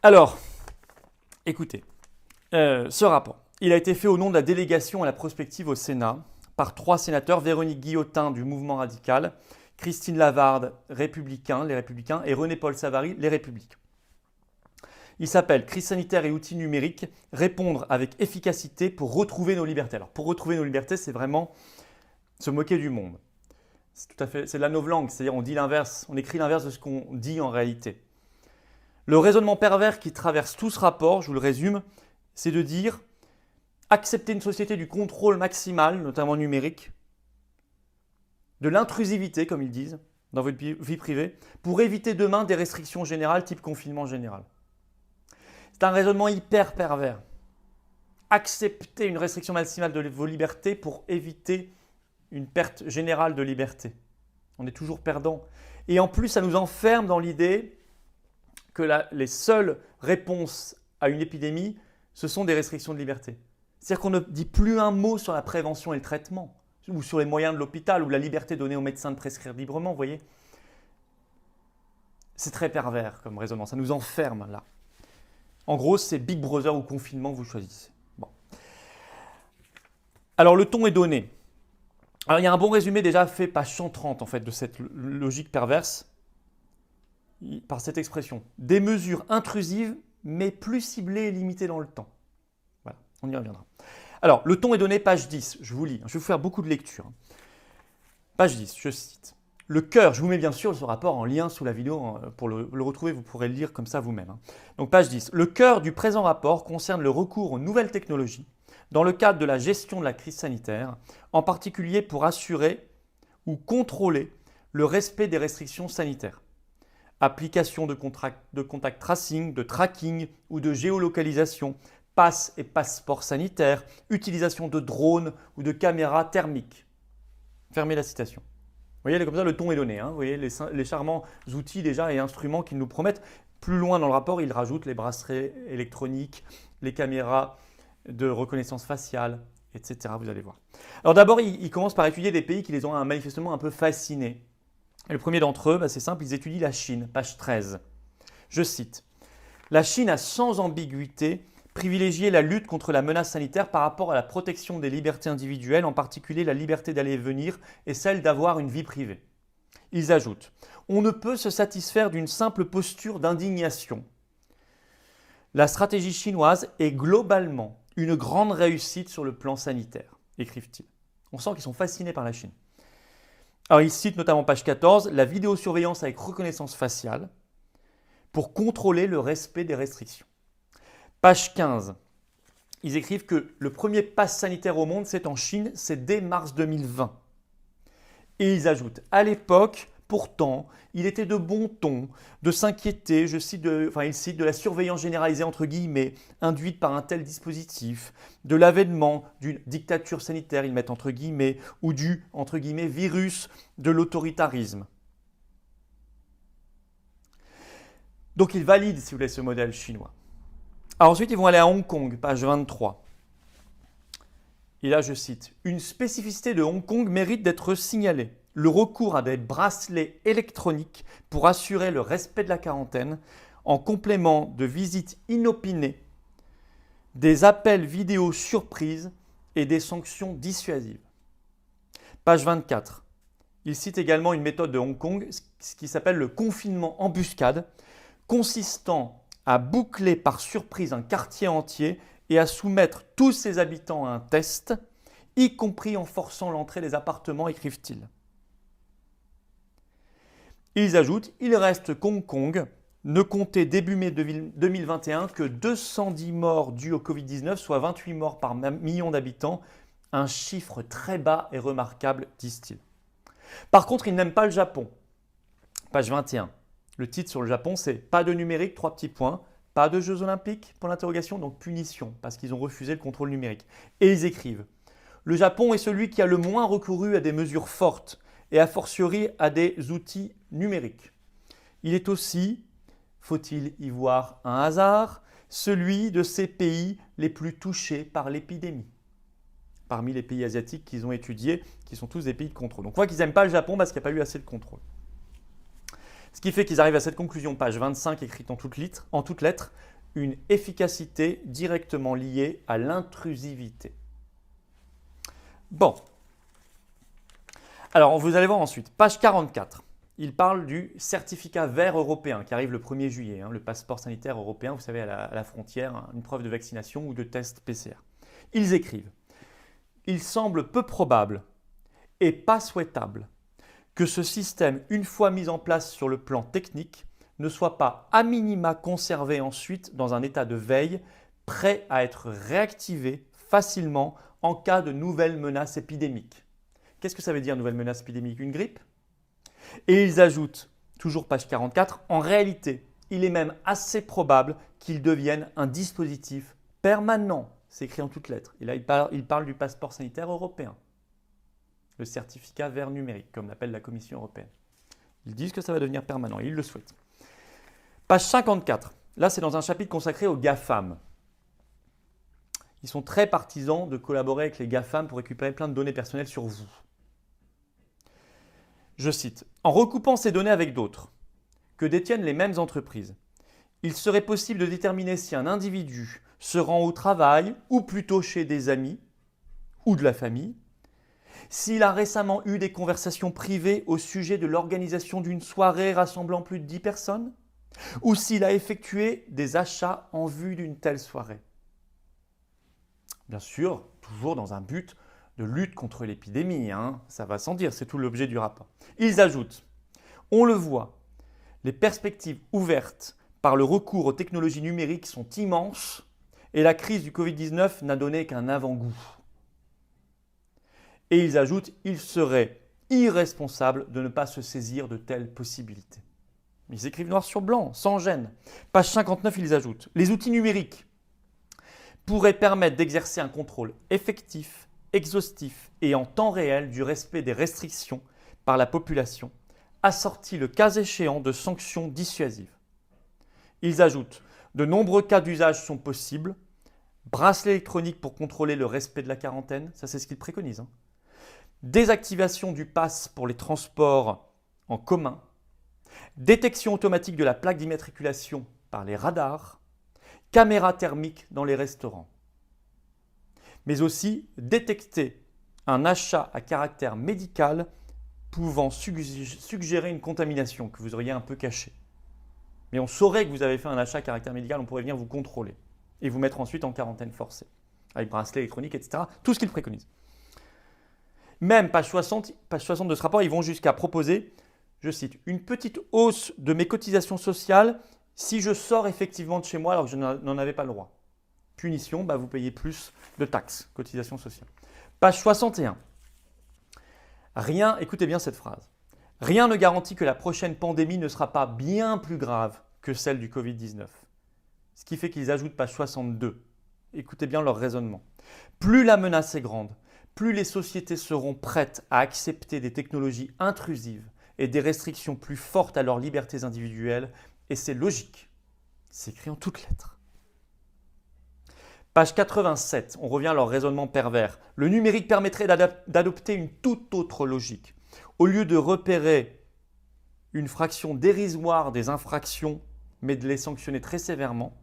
Alors, écoutez, ce rapport, il a été fait au nom de la délégation à la prospective au Sénat par 3 sénateurs, Véronique Guillotin du Mouvement radical, Christine Lavarde, les Républicains, et René-Paul Savary, les Républicains. Il s'appelle « Crise sanitaire et outils numériques, répondre avec efficacité pour retrouver nos libertés ». Alors, pour retrouver nos libertés, c'est vraiment se moquer du monde. C'est de la novlangue, c'est-à-dire on dit l'inverse, on écrit l'inverse de ce qu'on dit en réalité. Le raisonnement pervers qui traverse tout ce rapport, je vous le résume, c'est de dire accepter une société du contrôle maximal, notamment numérique, de l'intrusivité, comme ils disent, dans votre vie privée, pour éviter demain des restrictions générales type confinement général. C'est un raisonnement hyper pervers. Accepter une restriction maximale de vos libertés pour éviter une perte générale de liberté. On est toujours perdant. Et en plus, ça nous enferme dans l'idée que les seules réponses à une épidémie, ce sont des restrictions de liberté. C'est-à-dire qu'on ne dit plus un mot sur la prévention et le traitement, ou sur les moyens de l'hôpital, ou la liberté donnée aux médecins de prescrire librement, vous voyez. C'est très pervers comme raisonnement, ça nous enferme là. En gros, c'est Big Brother ou confinement que vous choisissez. Bon. Alors, le ton est donné. Alors, il y a un bon résumé déjà fait, page 130 en fait, de cette logique perverse, par cette expression. Des mesures intrusives, mais plus ciblées et limitées dans le temps. Voilà, on y reviendra. Alors, le ton est donné, page 10, je vous lis, je vais vous faire beaucoup de lectures. Page 10, je cite. Le cœur, je vous mets bien sûr ce rapport en lien sous la vidéo, pour le retrouver, vous pourrez le lire comme ça vous-même. Donc page 10. Le cœur du présent rapport concerne le recours aux nouvelles technologies dans le cadre de la gestion de la crise sanitaire, en particulier pour assurer ou contrôler le respect des restrictions sanitaires. Application de contact tracing, de tracking ou de géolocalisation, passe et passeport sanitaire, utilisation de drones ou de caméras thermiques. Fermez la citation. Vous voyez, comme ça, le ton est donné. Vous voyez les charmants outils déjà et instruments qu'ils nous promettent. Plus loin dans le rapport, ils rajoutent les bracelets électroniques, les caméras de reconnaissance faciale, etc. Vous allez voir. Alors d'abord, ils commencent par étudier des pays qui les ont manifestement un peu fascinés. Et le premier d'entre eux, c'est simple, ils étudient la Chine, page 13. Je cite. « La Chine a sans ambiguïté privilégier la lutte contre la menace sanitaire par rapport à la protection des libertés individuelles, en particulier la liberté d'aller et venir et celle d'avoir une vie privée. Ils ajoutent « On ne peut se satisfaire d'une simple posture d'indignation. La stratégie chinoise est globalement une grande réussite sur le plan sanitaire, écrivent-ils. On sent qu'ils sont fascinés par la Chine. Alors ils citent notamment page 14 la vidéosurveillance avec reconnaissance faciale pour contrôler le respect des restrictions. Page 15, ils écrivent que le premier pass sanitaire au monde, c'est en Chine, c'est dès mars 2020. Et ils ajoutent, à l'époque, pourtant, il était de bon ton de s'inquiéter, ils citent de la surveillance généralisée, entre guillemets, induite par un tel dispositif, de l'avènement d'une dictature sanitaire, ils mettent entre guillemets, ou du, entre guillemets, virus de l'autoritarisme. Donc ils valident, si vous voulez, ce modèle chinois. Alors ensuite, ils vont aller à Hong Kong, page 23. Et là, je cite, « Une spécificité de Hong Kong mérite d'être signalée. Le recours à des bracelets électroniques pour assurer le respect de la quarantaine, en complément de visites inopinées, des appels vidéo surprises et des sanctions dissuasives. » Page 24. Il cite également une méthode de Hong Kong, ce qui s'appelle le confinement embuscade, consistant à boucler par surprise un quartier entier et à soumettre tous ses habitants à un test, y compris en forçant l'entrée des appartements, écrivent-ils. Ils ajoutent, il reste qu'Hong Kong ne comptait début mai 2021 que 210 morts dus au Covid-19, soit 28 morts par million d'habitants, un chiffre très bas et remarquable, disent-ils. Par contre, ils n'aiment pas le Japon. Page 21. Le titre sur le Japon, c'est « Pas de numérique, 3 petits points, pas de Jeux Olympiques, pour l'interrogation, donc punition, parce qu'ils ont refusé le contrôle numérique. » Et ils écrivent « Le Japon est celui qui a le moins recouru à des mesures fortes et a fortiori à des outils numériques. Il est aussi, faut-il y voir un hasard, celui de ces pays les plus touchés par l'épidémie. » Parmi les pays asiatiques qu'ils ont étudiés, qui sont tous des pays de contrôle. Donc on voit qu'ils n'aiment pas le Japon parce qu'il n'y a pas eu assez de contrôle. Ce qui fait qu'ils arrivent à cette conclusion, page 25, écrite en toutes lettres. une efficacité directement liée à l'intrusivité. Bon. Alors, vous allez voir ensuite, page 44. Il parle du certificat vert européen qui arrive le 1er juillet, le passeport sanitaire européen, vous savez, à la frontière, une preuve de vaccination ou de test PCR. Ils écrivent « Il semble peu probable et pas souhaitable que ce système, une fois mis en place sur le plan technique, ne soit pas à minima conservé ensuite dans un état de veille, prêt à être réactivé facilement en cas de nouvelles menaces épidémiques. » Qu'est-ce que ça veut dire, nouvelle menace épidémique? Une grippe? Et ils ajoutent, toujours page 44, en réalité, il est même assez probable qu'il devienne un dispositif permanent. C'est écrit en toutes lettres. Et là, il parle du passeport sanitaire européen. Le certificat vert numérique, comme l'appelle la Commission européenne. Ils disent que ça va devenir permanent, ils le souhaitent. Page 54. Là, c'est dans un chapitre consacré aux GAFAM. Ils sont très partisans de collaborer avec les GAFAM pour récupérer plein de données personnelles sur vous. Je cite, « En recoupant ces données avec d'autres, que détiennent les mêmes entreprises, il serait possible de déterminer si un individu se rend au travail ou plutôt chez des amis ou de la famille, s'il a récemment eu des conversations privées au sujet de l'organisation d'une soirée rassemblant plus de 10 personnes, ou s'il a effectué des achats en vue d'une telle soirée. » Bien sûr, toujours dans un but de lutte contre l'épidémie, ça va sans dire, c'est tout l'objet du rapport. Ils ajoutent, on le voit, les perspectives ouvertes par le recours aux technologies numériques sont immenses et la crise du Covid-19 n'a donné qu'un avant-goût. Et ils ajoutent, il serait irresponsable de ne pas se saisir de telles possibilités. Ils écrivent noir sur blanc, sans gêne. Page 59, ils ajoutent, les outils numériques pourraient permettre d'exercer un contrôle effectif, exhaustif et en temps réel du respect des restrictions par la population, assorti le cas échéant de sanctions dissuasives. Ils ajoutent, de nombreux cas d'usage sont possibles, bracelet électronique pour contrôler le respect de la quarantaine, ça c'est ce qu'ils préconisent, désactivation du pass pour les transports en commun, détection automatique de la plaque d'immatriculation par les radars, caméra thermique dans les restaurants. Mais aussi détecter un achat à caractère médical pouvant suggérer une contamination que vous auriez un peu cachée. Mais on saurait que vous avez fait un achat à caractère médical, on pourrait venir vous contrôler et vous mettre ensuite en quarantaine forcée, avec bracelet électronique, etc. Tout ce qu'ils préconisent. Même page 60 de ce rapport, ils vont jusqu'à proposer, je cite, « une petite hausse de mes cotisations sociales si je sors effectivement de chez moi alors que je n'en avais pas le droit. » Punition, vous payez plus de taxes, cotisations sociales. Page 61. Rien, écoutez bien cette phrase, « Rien ne garantit que la prochaine pandémie ne sera pas bien plus grave que celle du Covid-19. » Ce qui fait qu'ils ajoutent page 62. Écoutez bien leur raisonnement. « Plus la menace est grande, plus les sociétés seront prêtes à accepter des technologies intrusives et des restrictions plus fortes à leurs libertés individuelles, et c'est logique. » C'est écrit en toutes lettres. Page 87, on revient à leur raisonnement pervers. Le numérique permettrait d'adopter une toute autre logique. Au lieu de repérer une fraction dérisoire des infractions, mais de les sanctionner très sévèrement,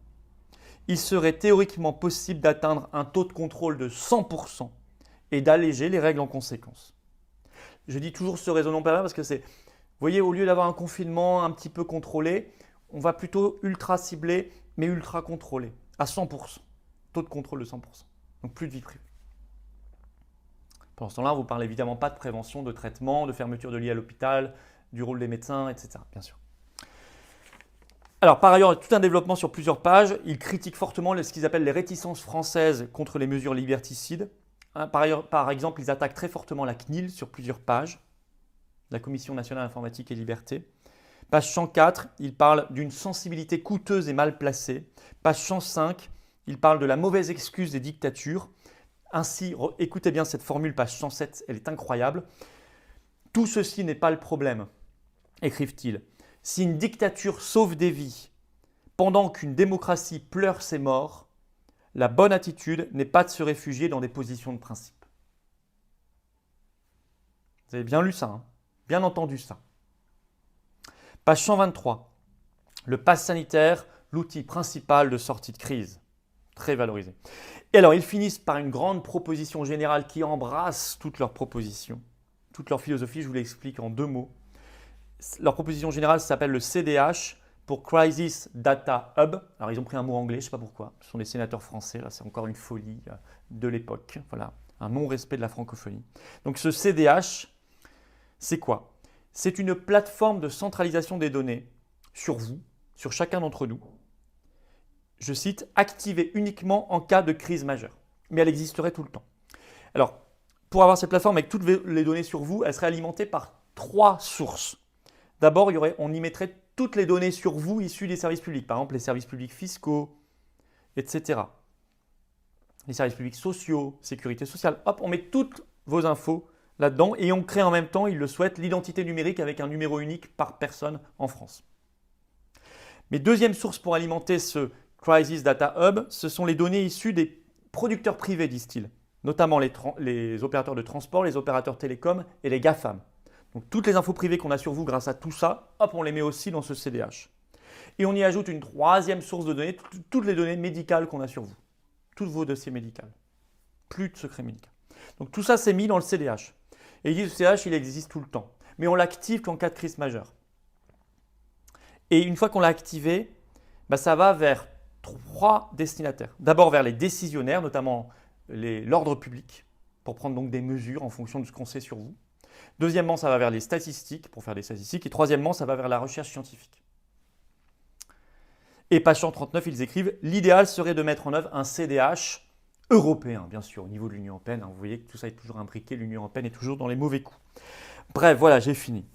il serait théoriquement possible d'atteindre un taux de contrôle de 100% et d'alléger les règles en conséquence. Je dis toujours ce raisonnement pervers parce que c'est, vous voyez, au lieu d'avoir un confinement un petit peu contrôlé, on va plutôt ultra cibler, mais ultra contrôler, à 100%. Taux de contrôle de 100%. Donc plus de vie privée. Pendant ce temps-là, vous ne parlez évidemment pas de prévention, de traitement, de fermeture de lits à l'hôpital, du rôle des médecins, etc. Bien sûr. Alors par ailleurs, tout un développement sur plusieurs pages. Ils critiquent fortement ce qu'ils appellent les réticences françaises contre les mesures liberticides. Par exemple, ils attaquent très fortement la CNIL sur plusieurs pages, la Commission nationale informatique et liberté. Page 104, ils parlent d'une sensibilité coûteuse et mal placée. Page 105, ils parlent de la mauvaise excuse des dictatures. Ainsi, écoutez bien cette formule, page 107, elle est incroyable. « Tout ceci n'est pas le problème », écrivent-ils. « Si une dictature sauve des vies pendant qu'une démocratie pleure ses morts, la bonne attitude n'est pas de se réfugier dans des positions de principe. » Vous avez bien lu ça, bien entendu ça. Page 123. Le pass sanitaire l'outil principal de sortie de crise. Très valorisé. Et alors, ils finissent par une grande proposition générale qui embrasse toutes leurs propositions, toute leur philosophie. Je vous l'explique en 2 mots. Leur proposition générale s'appelle le CDH pour Crisis Data Hub. Alors, ils ont pris un mot anglais, je ne sais pas pourquoi. Ce sont des sénateurs français, là, c'est encore une folie de l'époque. Voilà, un non-respect de la francophonie. Donc, ce CDH, c'est quoi? C'est une plateforme de centralisation des données sur vous, sur chacun d'entre nous. Je cite, activée uniquement en cas de crise majeure. Mais elle existerait tout le temps. Alors, pour avoir cette plateforme avec toutes les données sur vous, elle serait alimentée par 3 sources. D'abord, on y mettrait toutes les données sur vous issues des services publics, par exemple les services publics fiscaux, etc. Les services publics sociaux, sécurité sociale. Hop, on met toutes vos infos là-dedans et on crée en même temps, ils le souhaitent, l'identité numérique avec un numéro unique par personne en France. Mais deuxième source pour alimenter ce Crisis Data Hub, ce sont les données issues des producteurs privés, disent-ils, notamment les opérateurs de transport, les opérateurs télécoms et les GAFAM. Donc toutes les infos privées qu'on a sur vous grâce à tout ça, hop, on les met aussi dans ce CDH. Et on y ajoute une 3e source de données, toutes les données médicales qu'on a sur vous, tous vos dossiers médicaux, plus de secret médical. Donc tout ça c'est mis dans le CDH. Et ils disent que le CDH il existe tout le temps, mais on l'active qu'en cas de crise majeure. Et une fois qu'on l'a activé, ça va vers 3 destinataires. D'abord vers les décisionnaires, notamment l'ordre public, pour prendre donc des mesures en fonction de ce qu'on sait sur vous. Deuxièmement, ça va vers les statistiques, pour faire des statistiques. Et troisièmement, ça va vers la recherche scientifique. Et page 139, ils écrivent « L'idéal serait de mettre en œuvre un CDH européen, bien sûr, au niveau de l'Union européenne. Vous voyez que tout ça est toujours imbriqué, l'Union européenne est toujours dans les mauvais coups. Bref, voilà, j'ai fini.